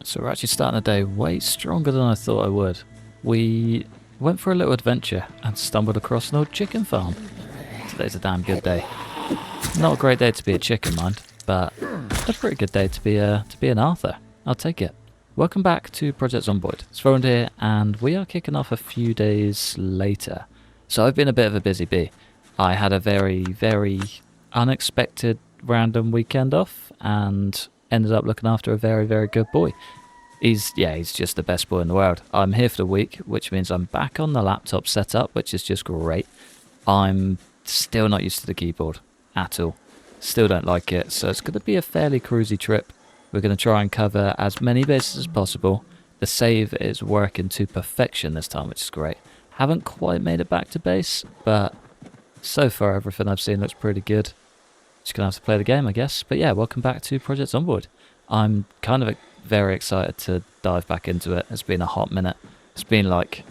So we're actually starting the day way stronger than I thought I would. We went for a little adventure and stumbled across an old chicken farm. Today's a damn good day. Not a great day to be a chicken, mind, but a pretty good day to be an Arthur. I'll take it. Welcome back to Project Zomboid. It's Roland here, and we are kicking off a few days later. So I've been a bit of a busy bee. I had a very, very unexpected random weekend off, and ended up looking after a very, very good boy. He's just the best boy in the world. I'm here for the week, which means I'm back on the laptop setup, which is just great. I'm still not used to the keyboard at all. Still don't like it, so it's going to be a fairly cruisy trip. We're going to try and cover as many bases as possible. The save is working to perfection this time, which is great. Haven't quite made it back to base, but so far everything I've seen looks pretty good. Just going to have to play the game, I guess. But yeah, welcome back to Project Zomboid. I'm kind of very excited to dive back into it. It's been a hot minute. It's been like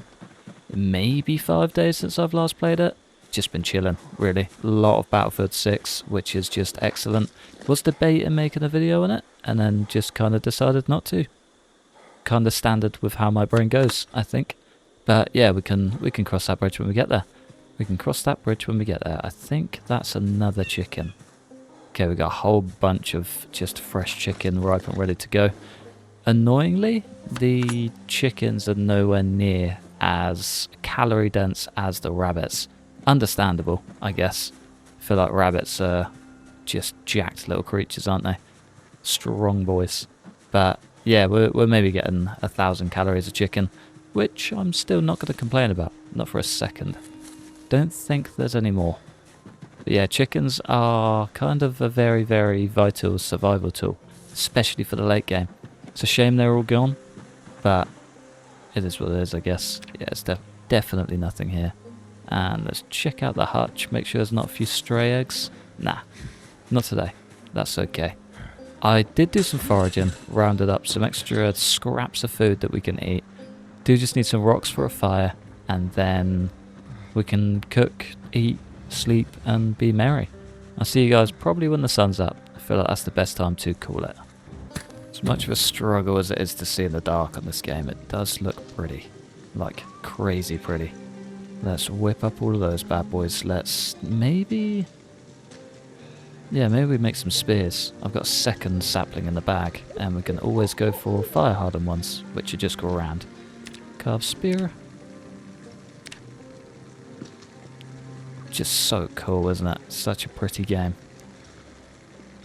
maybe 5 days since I've last played it. Just been chilling, really. A lot of Battlefield 6, which is just excellent. Was debating making a video on it, and then just kind of decided not to. Kind of standard with how my brain goes, I think. But yeah, we can cross that bridge when we get there. We can cross that bridge when we get there. I think that's another chicken. Okay, we got a whole bunch of just fresh chicken ripe and ready to go. Annoyingly, the chickens are nowhere near as calorie dense as the rabbits. Understandable, I guess. I feel like rabbits are just jacked little creatures, aren't they? Strong boys. But yeah, we're maybe getting 1,000 calories a chicken, which I'm still not going to complain about. Not for a second. Don't think there's any more. But yeah, chickens are kind of a very, very vital survival tool, especially for the late game. It's a shame they're all gone, but it is what it is, I guess. Yeah, it's definitely nothing here. And let's check out the hutch, make sure there's not a few stray eggs. Nah, not today. That's okay. I did do some foraging, rounded up some extra scraps of food that we can eat. Do just need some rocks for a fire, and then we can cook, eat, sleep, and be merry. I'll see you guys probably when the sun's up. I feel like that's the best time to call it. As much of a struggle as it is to see in the dark on this game, it does look pretty. Like, crazy pretty. Let's whip up all of those bad boys. Let's maybe... yeah, maybe we make some spears. I've got a second sapling in the bag, and we can always go for fire hardened ones, which are just grand. Carved spear. Just so cool, isn't it? Such a pretty game.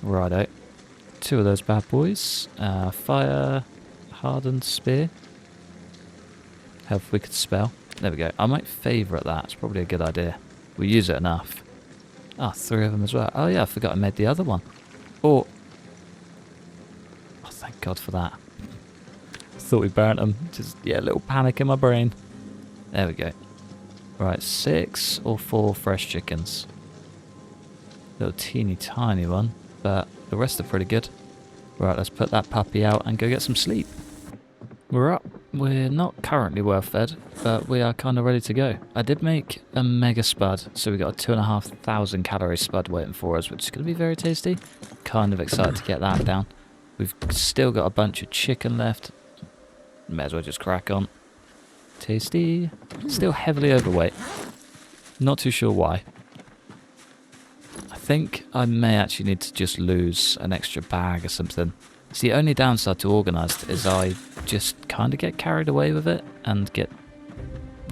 Righto. 2 of those bad boys. Fire hardened spear. Health we could spell. There we go. I might favourite that. It's probably a good idea. We use it enough. Ah, 3 of them as well. Oh yeah, I forgot I made the other one. Oh, thank God for that. Thought we burnt them. Just, yeah, a little panic in my brain. There we go. Right, 6 or 4 fresh chickens. Little teeny tiny one, but the rest are pretty good. Right, let's put that puppy out and go get some sleep. We're up. We're not currently well fed, but we are kind of ready to go. I did make a mega spud, so we got a 2,500 calorie spud waiting for us, which is going to be very tasty. Kind of excited to get that down. We've still got a bunch of chicken left. May as well just crack on. Tasty. Still heavily overweight. Not too sure why. I think I may actually need to just lose an extra bag or something. It's the only downside to organised is I just kind of get carried away with it and get,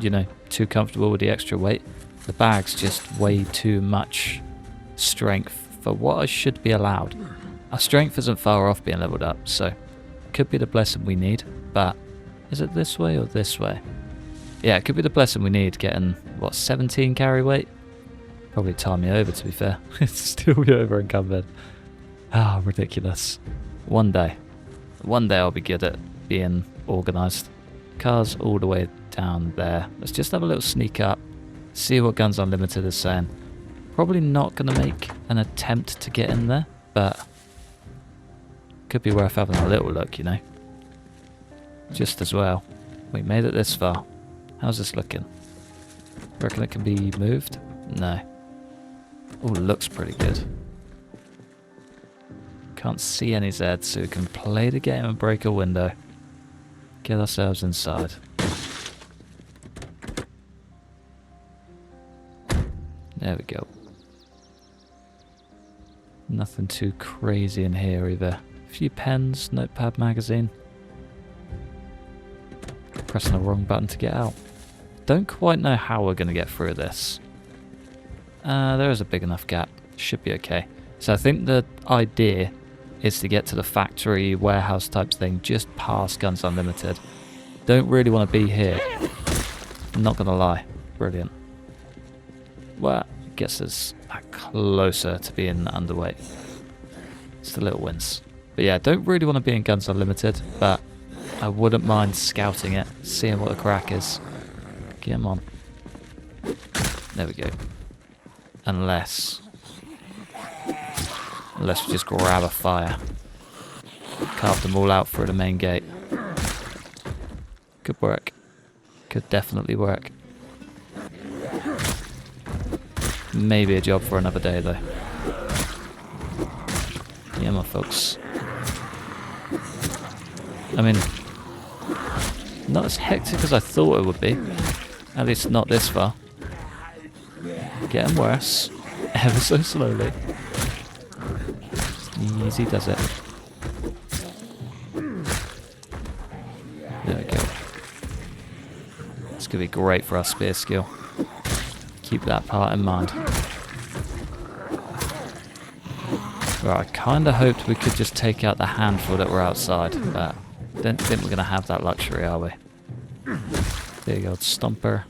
you know, too comfortable with the extra weight. The bag's just way too much strength for what I should be allowed. Our strength isn't far off being leveled up, so could be the blessing we need, but is it this way or this way? Yeah, it could be the blessing we need, getting, what, 17 carry weight? Probably tie me over, to be fair. It's still be over encumbered. Ah, ridiculous. One day I'll be good at being organised. Cars all the way down there. Let's just have a little sneak up, see what Guns Unlimited is saying. Probably not going to make an attempt to get in there, but could be worth having a little look, you know. Just as well. We made it this far. How's this looking? Reckon it can be moved? No. Oh, looks pretty good. Can't see any Zeds, so we can play the game and break a window. Get ourselves inside. There we go. Nothing too crazy in here either. A few pens, notepad magazine. Pressing the wrong button to get out. Don't quite know how we're going to get through this. There is a big enough gap. Should be okay. So I think the idea is to get to the factory, warehouse type thing just past Guns Unlimited. Don't really want to be here. I'm not going to lie. Brilliant. Well, I guess it's closer to being underweight. It's the little wins. But yeah, don't really want to be in Guns Unlimited, but I wouldn't mind scouting it, seeing what the crack is. Get 'em on. There we go. Unless we just grab a fire. Carve them all out through the main gate. Could work. Could definitely work. Maybe a job for another day though. Yeah, my folks. I mean, not as hectic as I thought it would be. At least not this far. Getting worse. Ever so slowly. Easy does it. There we go. It's going to be great for our spear skill. Keep that part in mind. Right, I kind of hoped we could just take out the handful that were outside, but I don't think we're going to have that luxury, are we? There you go, Stomper.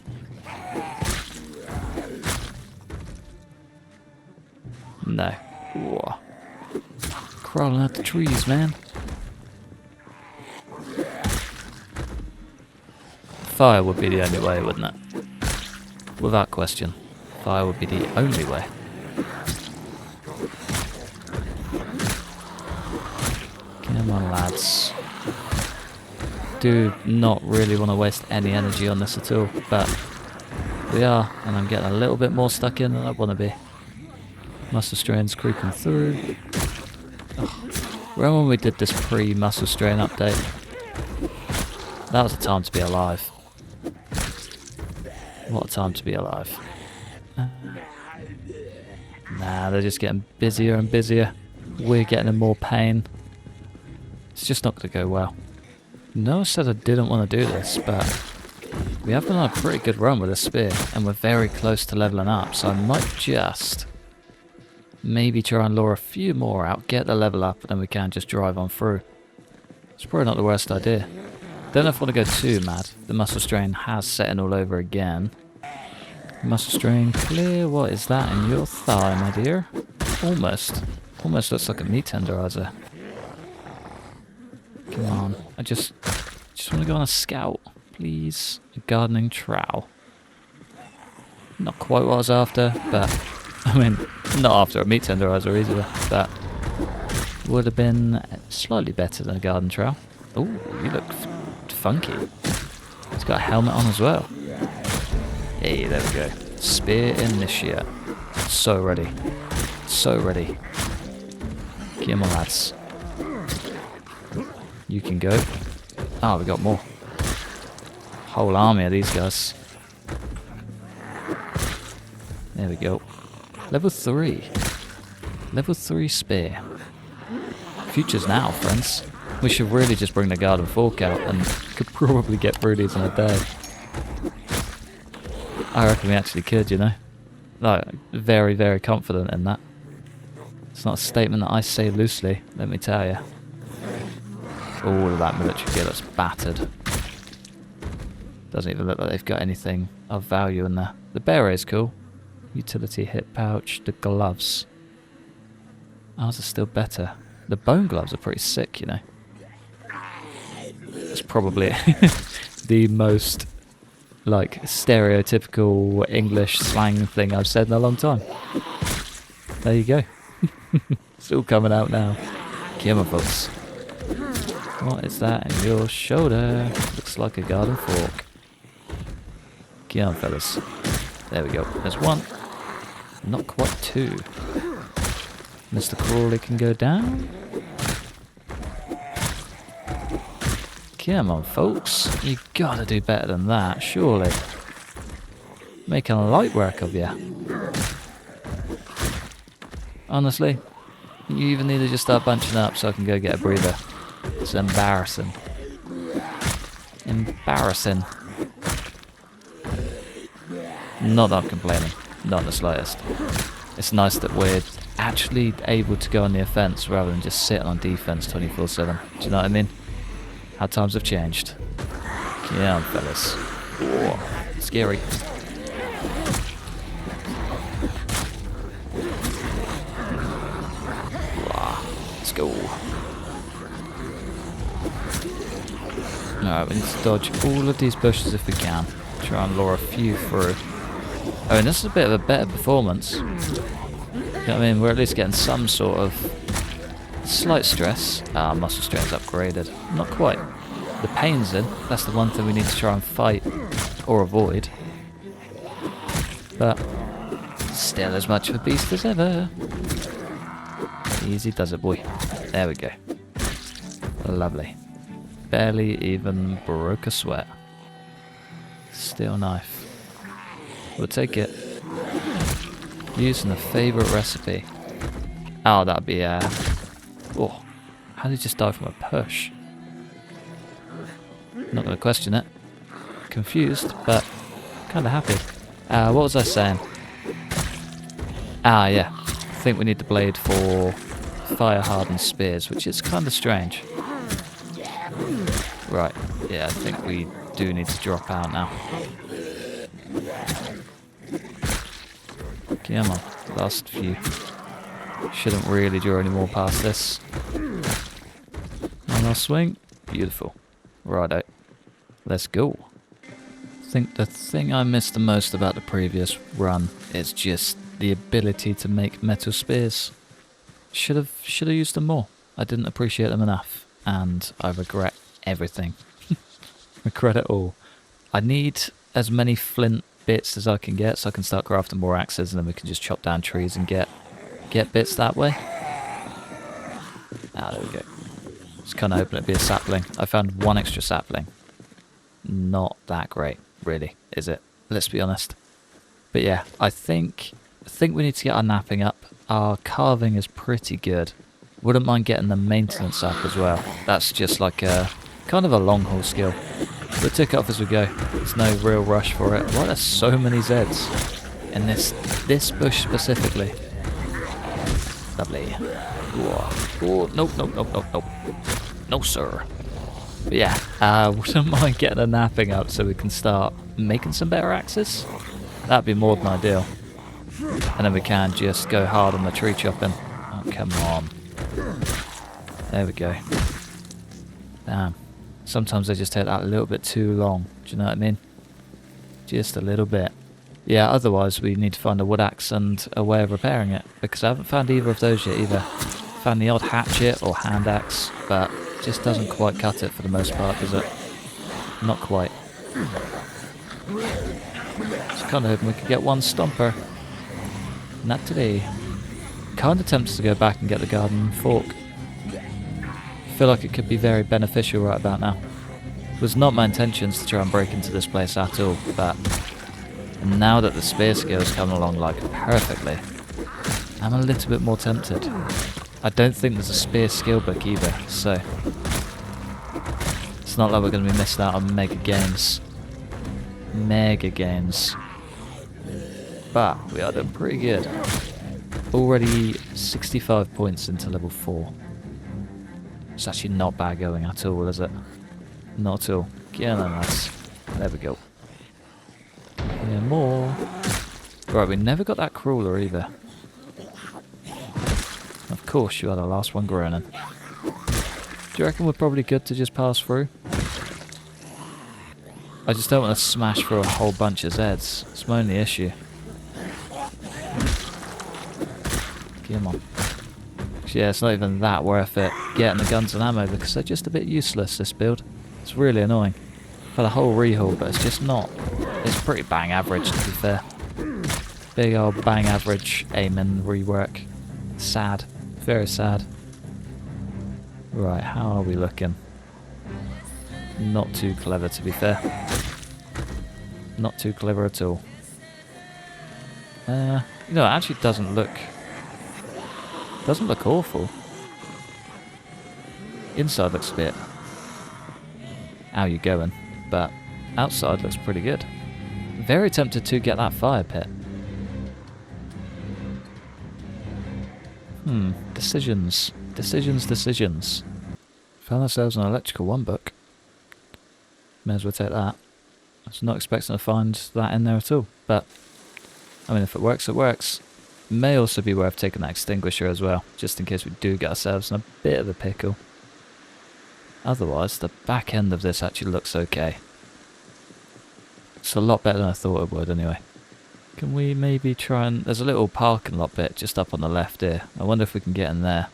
No. Whoa. Crawling out the trees, man. Fire would be the only way, wouldn't it? Without question. Fire would be the only way. Come on, lads. Do not really want to waste any energy on this at all, but we are, and I'm getting a little bit more stuck in than I want to be. Muscle strains creeping through. Oh. Remember when we did this pre-muscle strain update? That was a time to be alive. What a time to be alive. Nah, they're just getting busier and busier. We're getting in more pain. It's just not going to go well. No, I said I didn't want to do this, but we have been on a pretty good run with a spear, and we're very close to leveling up, so I might just maybe try and lure a few more out, get the level up, and then we can just drive on through. It's probably not the worst idea. Don't know if I want to go too mad. The muscle strain has set in all over again. Muscle strain clear. What is that in your thigh, my dear? Almost looks like a meat tenderizer. Come on. I just want to go on a scout, please. A gardening trowel. Not quite what I was after, but I mean, not after a meat tenderizer either, but would have been slightly better than a garden trowel. Oh, you look funky. He's got a helmet on as well. Hey, there we go. Spear initiate. So ready. So ready. Get him on, lads. You can go. Ah, we got more. Whole army of these guys. There we go. Level 3. Level 3 spear. Future's now, friends. We should really just bring the garden fork out and could probably get through these in a day. I reckon we actually could, you know. Like, very, very confident in that. It's not a statement that I say loosely, let me tell you. All of that military gear that's battered. Doesn't even look like they've got anything of value in there. The beret is cool. Utility hip pouch, the gloves. Ours are still better. The bone gloves are pretty sick, you know. It's probably the most, like, stereotypical English slang thing I've said in a long time. There you go. It's all coming out now. Come on, folks. What is that in your shoulder? Looks like a garden fork. Come on, fellas. There we go. There's one. Not quite two. Mr. Crawley can go down. Come on, folks. You gotta do better than that, surely. Making light work of you. Honestly, you even need to just start bunching up so I can go get a breather. It's embarrassing. Embarrassing. Not that I'm complaining. Not in the slightest. It's nice that we're actually able to go on the offense rather than just sitting on defense 24/7. Do you know what I mean? How times have changed. Come on, fellas. Whoa, scary. Let's go. Alright, we need to dodge all of these bushes if we can. Try and lure a few through. Oh, and this is a bit of a better performance. You know what I mean? We're at least getting some sort of slight stress. Muscle strength upgraded. Not quite. The pain's in. That's the one thing we need to try and fight or avoid. But still as much of a beast as ever. Easy does it, boy. There we go. Lovely. Barely even broke a sweat. Steel knife. We'll take it. Using a favourite recipe. Oh, that'd be oh, how did he just die from a push? Not going to question it. Confused, but kind of happy. What was I saying? Yeah. I think we need the blade for fire-hardened spears, which is kind of strange. Right. Yeah, I think we do need to drop out now. Come on. Last few. Shouldn't really draw any more past this. One last swing. Beautiful. Righto. Let's go. I think the thing I missed the most about the previous run is just the ability to make metal spears. Should have used them more. I didn't appreciate them enough, and I regret everything. Regret it all. I need as many flint bits as I can get so I can start crafting more axes, and then we can just chop down trees and get bits that way. There we go. Just kind of hoping it'd be a sapling. I found one extra sapling. Not that great, really, is it? Let's be honest. But yeah, I think we need to get our napping up. Our carving is pretty good. Wouldn't mind getting the maintenance up as well. That's just like a kind of a long haul skill. We'll tick it off as we go. There's no real rush for it. Why are there so many Zeds in this bush specifically? Lovely. Oh, nope. No, sir. But yeah, wouldn't mind getting a napping up so we can start making some better axes. That'd be more than ideal. And then we can just go hard on the tree chopping. Oh, come on. There we go. Damn. Sometimes they just take that a little bit too long. Do you know what I mean? Just a little bit. Yeah, otherwise we need to find a wood axe and a way of repairing it. Because I haven't found either of those yet either. Found the odd hatchet or hand axe, but just doesn't quite cut it for the most part, does it? Not quite. Just kind of hoping we could get one stomper. Not today. Kind of tempted to go back and get the garden fork. Feel like it could be very beneficial right about now. It was not my intentions to try and break into this place at all, but now that the spear skills come along like perfectly, I'm a little bit more tempted. I don't think there's a spear skill book either, so it's not like we're going to be missing out on mega gains. Mega gains. But we are doing pretty good. Already 65 points into level 4. It's actually not bad going at all, is it? Not at all. Get on, lads. There we go. Yeah, more. Right, we never got that crawler either. Of course, you are the last one groaning. Do you reckon we're probably good to just pass through? I just don't want to smash through a whole bunch of Zeds. It's my only issue. Come on. Yeah, it's not even that worth it getting the guns and ammo because they're just a bit useless, this build. It's really annoying. For the whole rehaul, but it's just not. It's pretty bang average, to be fair. Big old bang average aim-in rework. Sad. Very sad. Right, how are we looking? Not too clever, to be fair. Not too clever at all. It actually doesn't look awful. Inside looks a bit how you going, but outside looks pretty good. Very tempted to get that fire pit. Decisions. Found ourselves an electrical 1 book. May as well take that. I was not expecting to find that in there at all, but I mean, if it works, it works. May also be worth taking that extinguisher as well, just in case we do get ourselves in a bit of a pickle. Otherwise, the back end of this actually looks okay. It's a lot better than I thought it would anyway. Can we maybe try and... There's a little parking lot bit just up on the left here. I wonder if we can get in there.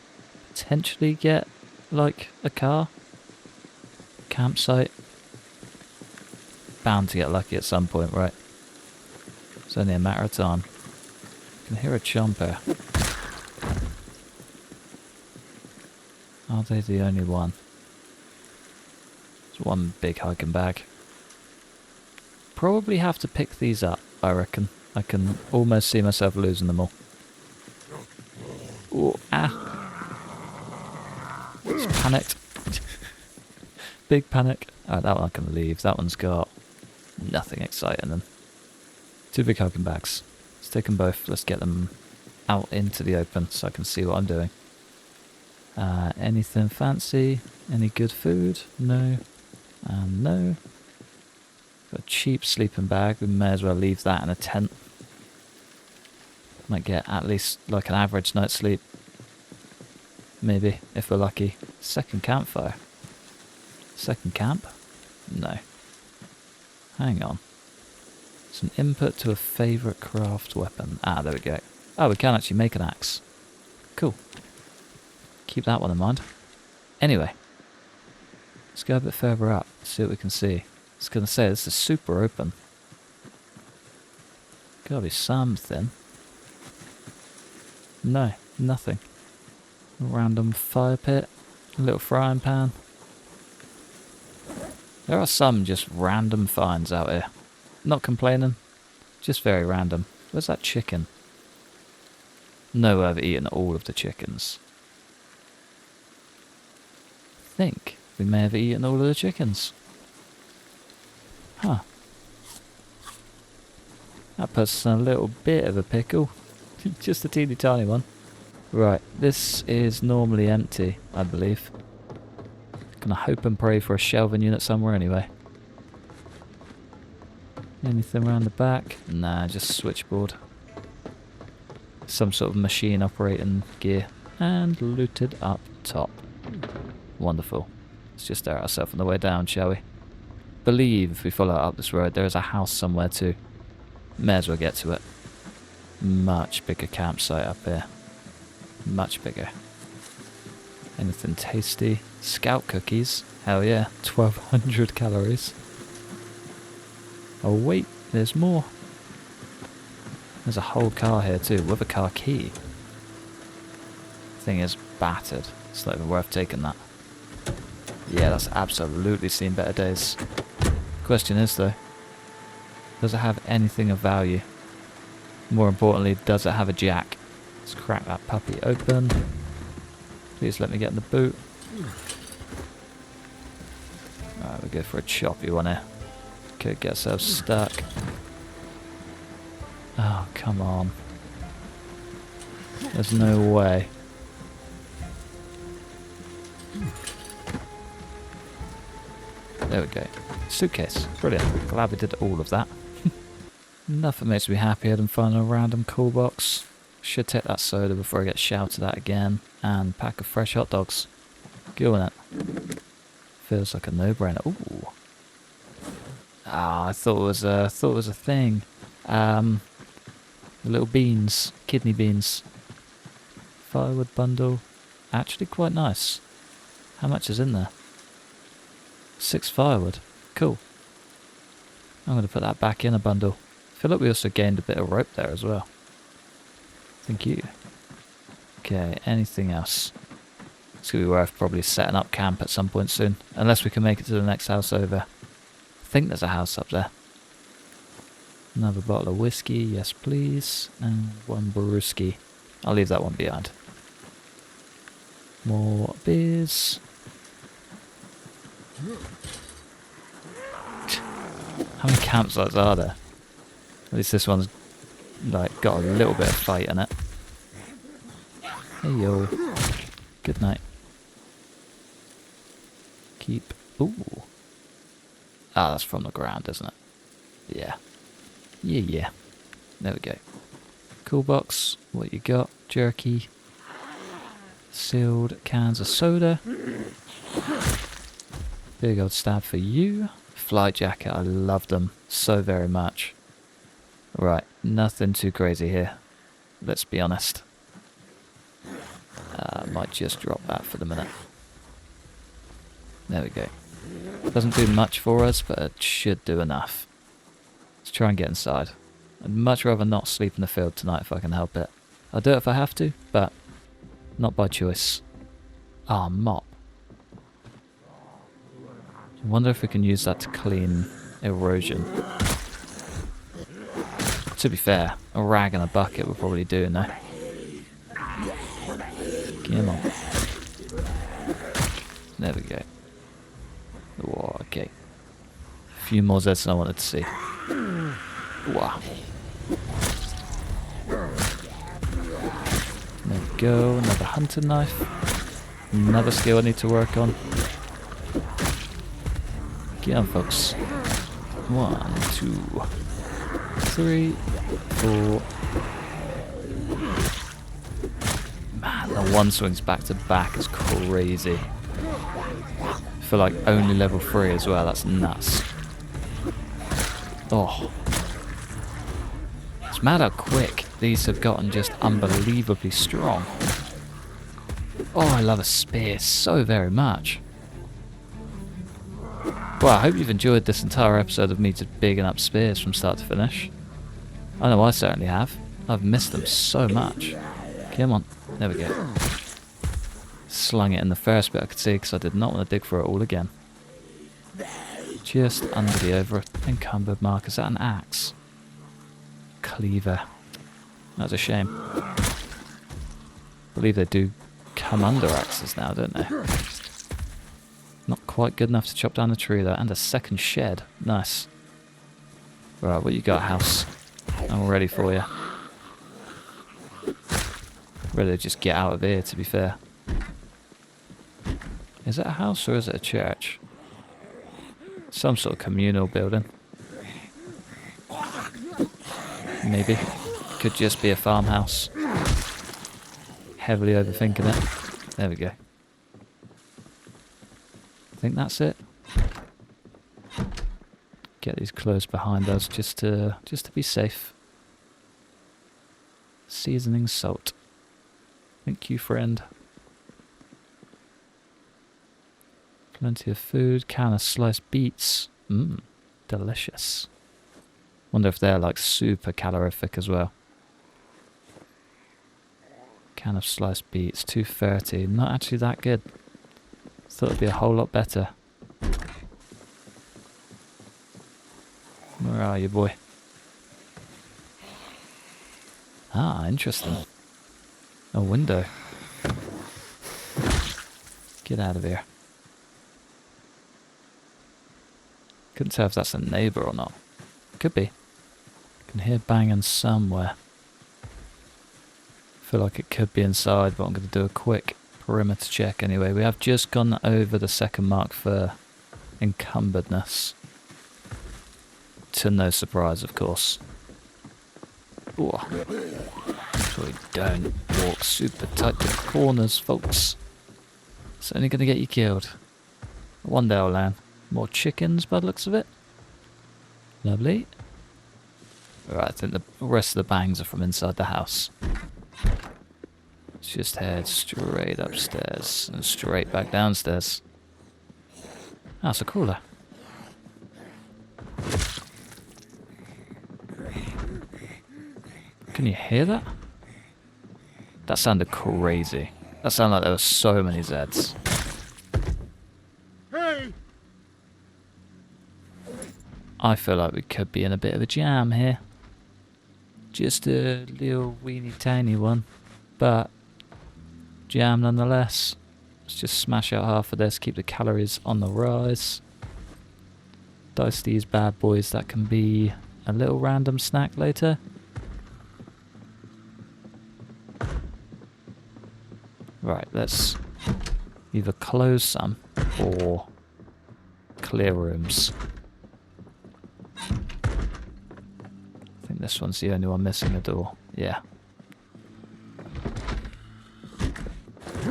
Potentially get, like, a car? Campsite? Bound to get lucky at some point, right? It's only a matter of time. I can hear a chomper. Are they the only one? There's one big hiking bag. Probably have to pick these up, I reckon. I can almost see myself losing them all. Ooh, Just panicked. Big panic. Oh, that one I can leave. That one's got nothing exciting then. 2 big hiking bags. Let's take them both. Let's get them out into the open so I can see what I'm doing. Anything fancy? Any good food? No. No. Got a cheap sleeping bag. We may as well leave that in a tent. Might get at least like an average night's sleep. Maybe, if we're lucky. Second campfire. Second camp? No. Hang on. It's an input to a favourite craft weapon. Ah, there we go. Oh, we can actually make an axe. Cool. Keep that one in mind. Anyway. Let's go a bit further up. See what we can see. I was going to say, this is super open. Gotta be something. No, nothing. A random fire pit. A little frying pan. There are some just random finds out here. Not complaining. Just very random. Where's that chicken? No, I've eaten all of the chickens. I think we may have eaten all of the chickens. Huh. That puts us in a little bit of a pickle. Just a teeny tiny one. Right, this is normally empty, I believe. Gonna hope and pray for a shelving unit somewhere anyway. Anything around the back? Nah, just switchboard. Some sort of machine operating gear. And looted up top. Wonderful. Let's just stare at ourselves on the way down, shall we? Believe if we follow up this road there is a house somewhere too. May as well get to it. Much bigger campsite up here. Much bigger. Anything tasty? Scout cookies. Hell yeah. 1200 calories. Oh wait, there's more. There's a whole car here too, with a car key. Thing is battered. It's not even worth taking that. Yeah, that's absolutely seen better days. Question is though, does it have anything of value? More importantly, does it have a jack? Let's crack that puppy open. Please let me get in the boot. Alright, we'll go for a choppy one here. Could get ourselves stuck. Oh, come on. There's no way. There we go. Suitcase. Brilliant. Glad we did all of that. Nothing makes me happier than finding a random cool box. Should take that soda before I get shouted at again. And a pack of fresh hot dogs. Go on it. Feels like a no-brainer. Ooh. Ah, I thought it was a thing. The little beans. Kidney beans. Firewood bundle. Actually quite nice. How much is in there? 6 firewood. Cool. I'm going to put that back in a bundle. I feel like we also gained a bit of rope there as well. Thank you. Okay, anything else? It's going to be worth probably setting up camp at some point soon. Unless we can make it to the next house over. I think there's a house up there. Another bottle of whiskey, yes please. And one brewski. I'll leave that one behind. More beers. How many campsites are there? At least this one's like got a little bit of fight in it. Hey yo. Good night. Keep. Ooh. Ah, that's from the ground, isn't it? Yeah. Yeah. There we go. Cool box. What you got? Jerky. Sealed cans of soda. Big old stab for you. Fly jacket. I love them so very much. Right. Nothing too crazy here. Let's be honest. Might just drop that for the minute. There we go. Doesn't do much for us, but it should do enough. Let's try and get inside. I'd much rather not sleep in the field tonight if I can help it. I'll do it if I have to, but not by choice. Ah, mop. I wonder if we can use that to clean erosion. To be fair, a rag and a bucket will probably do now. Come on. There we go. Whoa, okay. A few more Zeds than I wanted to see. Wow. There we go. Another hunting knife. Another skill I need to work on. Get on, folks. 1, 2, 3, 4. Man, the one swings back to back is crazy. For like only level 3 as well, that's nuts. Oh. It's mad how quick these have gotten just unbelievably strong. Oh, I love a spear so very much. Well, I hope you've enjoyed this entire episode of me just bigging up spears from start to finish. I know I certainly have. I've missed them so much. Come on. There we go. Slung it in the first bit I could see because I did not want to dig for it all again. Just under the over encumbered mark. Is that an axe? Cleaver. That's a shame. I believe they do come under axes now, don't they? Not quite good enough to chop down the tree though. And a second shed. Nice. Right, what you got, house? I'm ready for you. Ready to just get out of here, to be fair. Is it a house or is it a church? Some sort of communal building. Maybe. Could just be a farmhouse. Heavily overthinking it. There we go. I think that's it. Get these closed behind us just to be safe. Seasoning salt. Thank you, friend. Plenty of food. Can of sliced beets. Mmm, delicious. Wonder if they're like super calorific as well. Can of sliced beets, 230. Not actually that good. Thought it'd be a whole lot better. Where are you, boy? Ah, interesting. A window. Get out of here. Couldn't tell if that's a neighbour or not. Could be. Can hear banging somewhere. Feel like it could be inside, but I'm going to do a quick perimeter check anyway. We have just gone over the second mark for encumberedness. To no surprise, of course. Ooh. So we don't walk super tight to the corners, folks. It's only going to get you killed. One day I'll land. More chickens by the looks of it. Lovely. Right, I think the rest of the bangs are from inside the house. Let's just head straight upstairs and straight back downstairs. That's a cooler. Can you hear that? That sounded crazy. That sounded like there were so many Zeds. Hey! I feel like we could be in a bit of a jam here. Just a little weeny tiny one. But jam nonetheless. Let's just smash out half of this, keep the calories on the rise. Dice these bad boys, that can be a little random snack later. Right, let's either close some or clear rooms. I think this one's the only one missing a door. Yeah.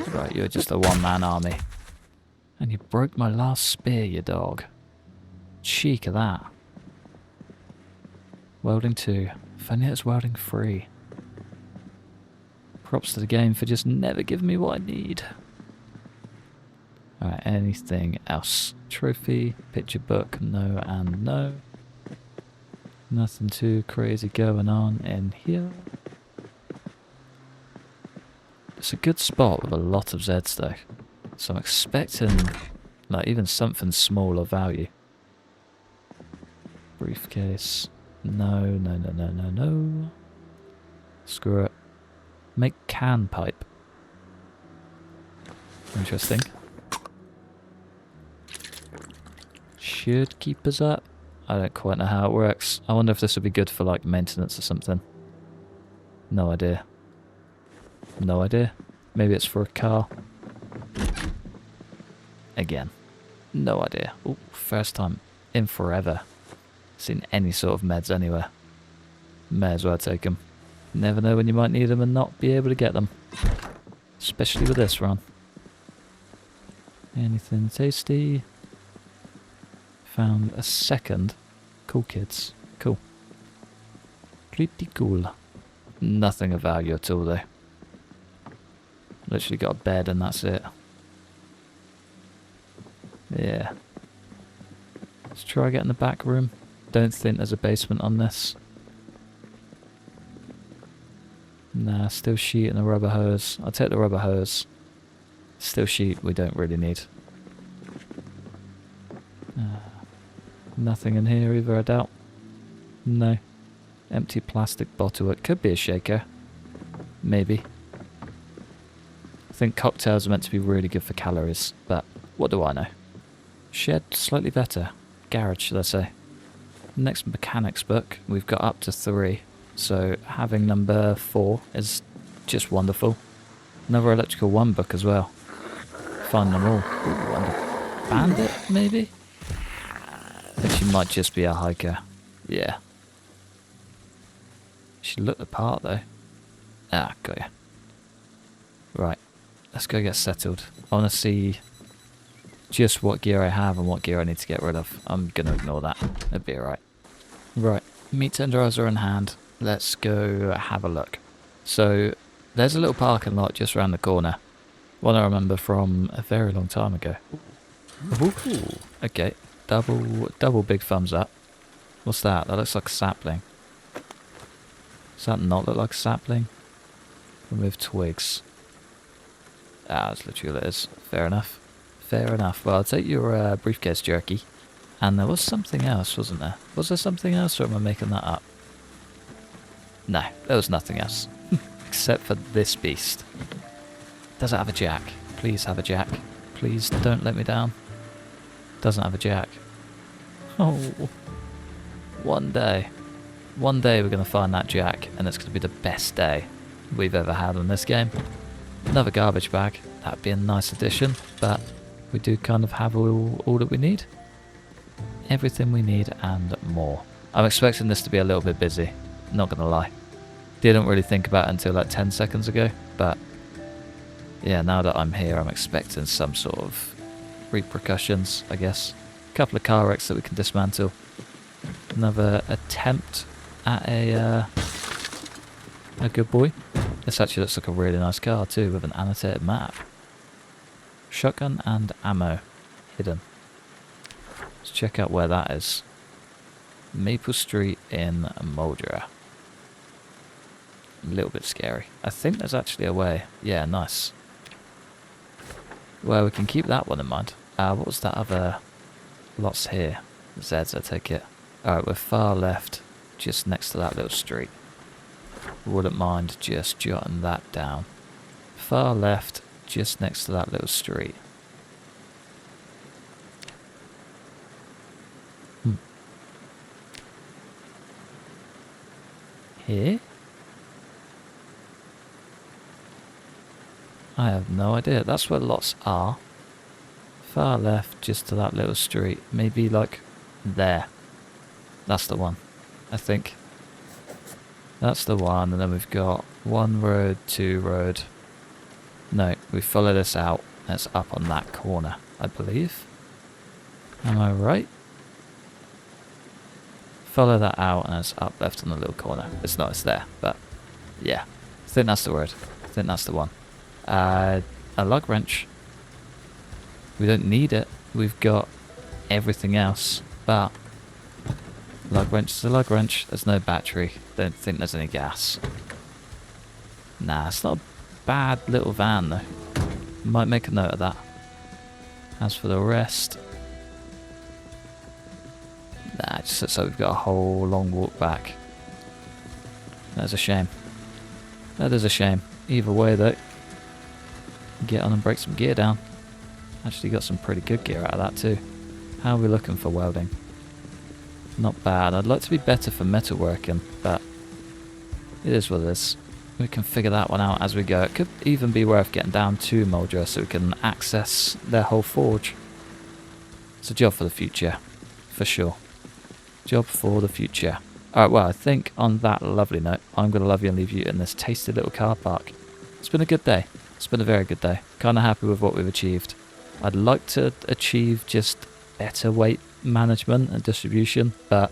Right, you're just a one-man army. And you broke my last spear, you dog. Cheek of that. Welding 2. If only it was welding 3. Props to the game for just never giving me what I need. Alright, anything else? Trophy, picture book, no and no. Nothing too crazy going on in here. It's a good spot with a lot of Zeds though. So I'm expecting like even something small of value. Briefcase. No, no, no, no, no, no. Screw it. Make can pipe. Interesting. Should keep us up. I don't quite know how it works. I wonder if this would be good for like maintenance or something. No idea. No idea. Maybe it's for a car. Again. No idea. Ooh, first time in forever seen any sort of meds anywhere. May as well take them. Never know when you might need them and not be able to get them. Especially with this run. Anything tasty? Found a second. Cool kids. Cool. Pretty cool. Nothing of value at all though. Literally got a bed and that's it. Yeah. Let's try getting the back room. Don't think there's a basement on this. Nah, still sheet and a rubber hose. I'll take the rubber hose. Still sheet we don't really need. Nothing in here either, I doubt. No. Empty plastic bottle. It could be a shaker. Maybe. I think cocktails are meant to be really good for calories, but what do I know? Shed, slightly better. Garage, should I say. Next mechanics book, we've got up to 3. So having number 4 is just wonderful. Another electrical 1 book as well. Find them all. Ooh, and a bandit, maybe? I think she might just be a hiker. Yeah. She looked the part though. Ah, got ya. Right. Let's go get settled. I want to see just what gear I have and what gear I need to get rid of. I'm going to ignore that. It'll be alright. Right. Meat tenderizer in hand. Let's go have a look. So, there's a little parking lot just around the corner. One I remember from a very long time ago. Ooh. Okay. Double big thumbs up. What's that? That looks like a sapling. Does that not look like a sapling? Remove twigs. Ah, that's literally what it is. Fair enough. Fair enough. Well, I'll take your briefcase jerky. And there was something else, wasn't there? Was there something else, or am I making that up? No, there was nothing else. Except for this beast. Does it have a jack? Please have a jack. Please don't let me down. Doesn't have a jack. Oh. One day we're going to find that jack, and it's going to be the best day we've ever had in this game. Another garbage bag. That'd be a nice addition, but we do kind of have all that we need. Everything we need and more. I'm expecting this to be a little bit busy, not gonna lie. Didn't really think about it until like 10 seconds ago, but yeah, now that I'm here I'm expecting some sort of repercussions, I guess. A couple of car wrecks that we can dismantle. Another attempt at a good boy. This actually looks like a really nice car too, with an annotated map. Shotgun and ammo hidden. Let's check out where that is. Maple Street in Monger. A little bit scary. I think there's actually a way. Yeah, nice. Well, we can keep that one in mind. What was that other lots here? Zeds, I take it. Alright, we're far left, just next to that little street. Wouldn't mind just jotting that down. Far left, just next to that little street. Here? I have no idea. That's where lots are. Far left, just to that little street. Maybe like there. That's the one, I think. That's the one, and then we've got 1 road, 2 road. No, we follow this out. It's up on that corner, I believe. Am I right? Follow that out, and it's up left on the little corner. It's not, it's there, but yeah. I think that's the word. I think that's the one. A lug wrench. We don't need it. We've got everything else, but lug wrench is a lug wrench. There's no battery. Don't think there's any gas. Nah, it's not a bad little van though. Might make a note of that. As for the rest, nah, just looks like we've got a whole long walk back. That's a shame. That is a shame. Either way though, get on and break some gear down. Actually got some pretty good gear out of that too. How are we looking for welding? Not bad. I'd like to be better for metalworking, but it is what it is. We can figure that one out as we go. It could even be worth getting down to Monger so we can access their whole forge. It's a job for the future, for sure. Job for the future. Alright, well, I think on that lovely note, I'm going to love you and leave you in this tasty little car park. It's been a good day. It's been a very good day. Kind of happy with what we've achieved. I'd like to achieve just better weight management and distribution, but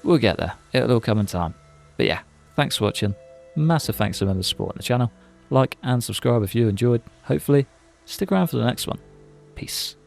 we'll get there. It'll all come in time. But yeah, thanks for watching. Massive thanks to members supporting the channel. Like and subscribe if you enjoyed. Hopefully, stick around for the next one. Peace.